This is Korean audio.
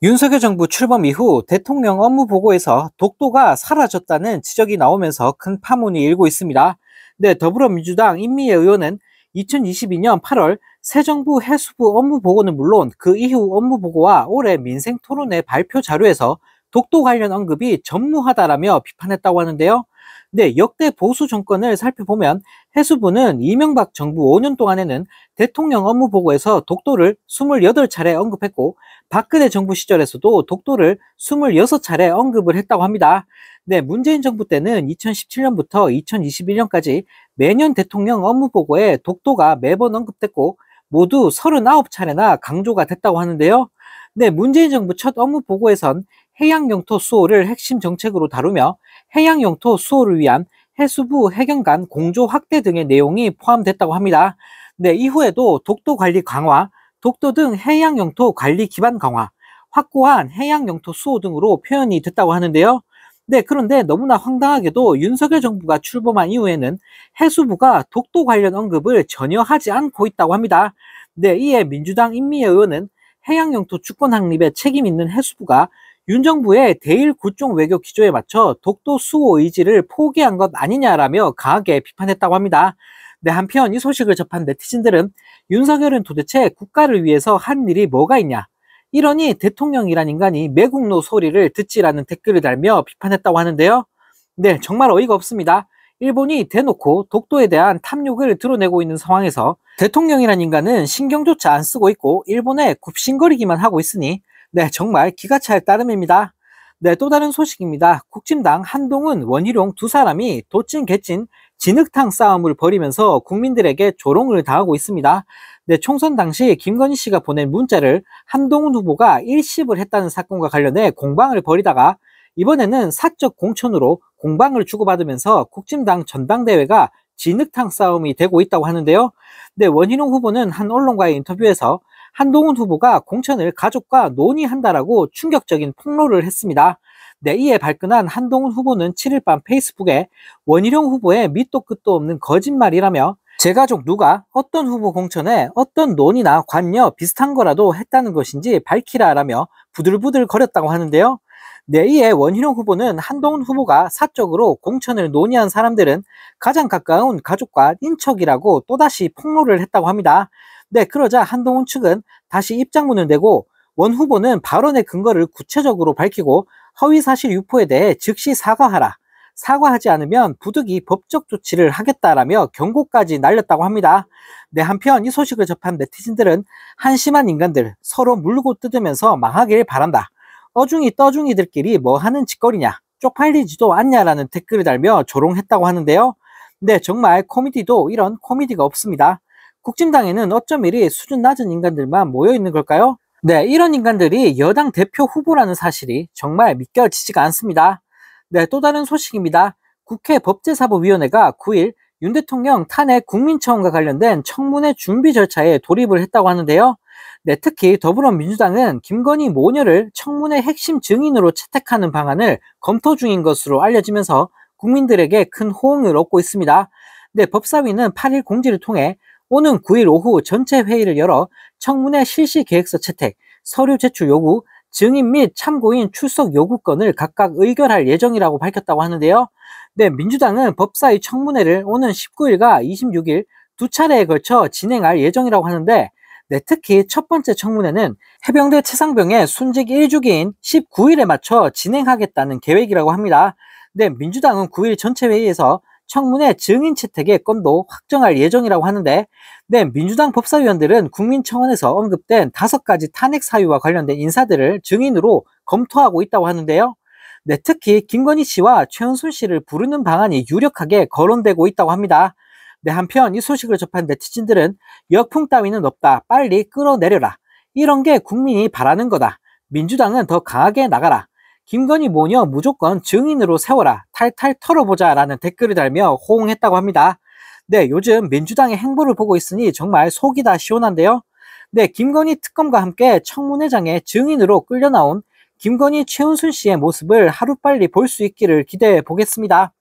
윤석열 정부 출범 이후 대통령 업무 보고에서 독도가 사라졌다는 지적이 나오면서 큰 파문이 일고 있습니다. 네, 더불어민주당 임미애 의원은 2022년 8월 새 정부 해수부 업무 보고는 물론 그 이후 업무 보고와 올해 민생 토론회 발표 자료에서 독도 관련 언급이 전무하다라며 비판했다고 하는데요. 네, 역대 보수 정권을 살펴보면 해수부는 이명박 정부 5년 동안에는 대통령 업무 보고에서 독도를 28차례 언급했고 박근혜 정부 시절에서도 독도를 26차례 언급을 했다고 합니다. 네, 문재인 정부 때는 2017년부터 2021년까지 매년 대통령 업무 보고에 독도가 매번 언급됐고 모두 39차례나 강조가 됐다고 하는데요. 네, 문재인 정부 첫 업무 보고에선 해양 영토 수호를 핵심 정책으로 다루며 해양 영토 수호를 위한 해수부 해경 간 공조 확대 등의 내용이 포함됐다고 합니다. 네, 이후에도 독도 관리 강화, 독도 등 해양 영토 관리 기반 강화, 확고한 해양 영토 수호 등으로 표현이 됐다고 하는데요. 네, 그런데 너무나 황당하게도 윤석열 정부가 출범한 이후에는 해수부가 독도 관련 언급을 전혀 하지 않고 있다고 합니다. 네, 이에 민주당 임미애 의원은 해양 영토 주권 확립에 책임 있는 해수부가 윤 정부의 대일 굴종 외교 기조에 맞춰 독도 수호 의지를 포기한 것 아니냐라며 강하게 비판했다고 합니다. 네, 한편 이 소식을 접한 네티즌들은 윤석열은 도대체 국가를 위해서 한 일이 뭐가 있냐? 이러니 대통령이란 인간이 매국노 소리를 듣지라는 댓글을 달며 비판했다고 하는데요. 네, 정말 어이가 없습니다. 일본이 대놓고 독도에 대한 탐욕을 드러내고 있는 상황에서 대통령이란 인간은 신경조차 안 쓰고 있고 일본에 굽신거리기만 하고 있으니 네, 정말 기가 찰 따름입니다. 네, 또 다른 소식입니다. 국진당 한동훈, 원희룡 두 사람이 도찐 개찐 진흙탕 싸움을 벌이면서 국민들에게 조롱을 당하고 있습니다. 네, 총선 당시 김건희 씨가 보낸 문자를 한동훈 후보가 일십을 했다는 사건과 관련해 공방을 벌이다가 이번에는 사적 공천으로 공방을 주고받으면서 국진당 전당대회가 진흙탕 싸움이 되고 있다고 하는데요. 네, 원희룡 후보는 한 언론과의 인터뷰에서 한동훈 후보가 공천을 가족과 논의한다라고 충격적인 폭로를 했습니다. 네, 이에 발끈한 한동훈 후보는 7일 밤 페이스북에 원희룡 후보의 밑도 끝도 없는 거짓말이라며 제 가족 누가 어떤 후보 공천에 어떤 논의나 관여 비슷한 거라도 했다는 것인지 밝히라라며 부들부들 거렸다고 하는데요. 네, 이에 원희룡 후보는 한동훈 후보가 사적으로 공천을 논의한 사람들은 가장 가까운 가족과 인척이라고 또다시 폭로를 했다고 합니다. 네, 그러자 한동훈 측은 다시 입장문을 내고 원 후보는 발언의 근거를 구체적으로 밝히고 허위사실 유포에 대해 즉시 사과하라. 사과하지 않으면 부득이 법적 조치를 하겠다라며 경고까지 날렸다고 합니다. 네, 한편 이 소식을 접한 네티즌들은 한심한 인간들 서로 물고 뜯으면서 망하길 바란다. 어중이 떠중이들끼리 뭐 하는 짓거리냐. 쪽팔리지도 않냐라는 댓글을 달며 조롱했다고 하는데요. 네, 정말 코미디도 이런 코미디가 없습니다. 국진당에는 어쩜 이리 수준 낮은 인간들만 모여 있는 걸까요? 네, 이런 인간들이 여당 대표 후보라는 사실이 정말 믿겨지지가 않습니다. 네, 또 다른 소식입니다. 국회 법제사법위원회가 9일 윤 대통령 탄핵 국민청원과 관련된 청문회 준비 절차에 돌입을 했다고 하는데요. 네, 특히 더불어민주당은 김건희 모녀를 청문회 핵심 증인으로 채택하는 방안을 검토 중인 것으로 알려지면서 국민들에게 큰 호응을 얻고 있습니다. 네, 법사위는 8일 공지를 통해 오는 9일 오후 전체 회의를 열어 청문회 실시 계획서 채택, 서류 제출 요구, 증인 및 참고인 출석 요구권을 각각 의결할 예정이라고 밝혔다고 하는데요. 네, 민주당은 법사위 청문회를 오는 19일과 26일 두 차례에 걸쳐 진행할 예정이라고 하는데 네, 특히 첫 번째 청문회는 해병대 최상병의 순직 1주기인 19일에 맞춰 진행하겠다는 계획이라고 합니다. 네, 민주당은 9일 전체 회의에서 청문회 증인 채택의 건도 확정할 예정이라고 하는데 네, 민주당 법사위원들은 국민청원에서 언급된 5가지 탄핵 사유와 관련된 인사들을 증인으로 검토하고 있다고 하는데요. 네, 특히 김건희 씨와 최은순 씨를 부르는 방안이 유력하게 거론되고 있다고 합니다. 네, 한편 이 소식을 접한 네티즌들은 역풍 따위는 없다. 빨리 끌어내려라. 이런 게 국민이 바라는 거다. 민주당은 더 강하게 나가라. 김건희 모녀 무조건 증인으로 세워라. 탈탈 털어보자 라는 댓글을 달며 호응했다고 합니다. 네, 요즘 민주당의 행보를 보고 있으니 정말 속이 다 시원한데요. 네, 김건희 특검과 함께 청문회장에 증인으로 끌려 나온 김건희 최은순 씨의 모습을 하루빨리 볼 수 있기를 기대해 보겠습니다.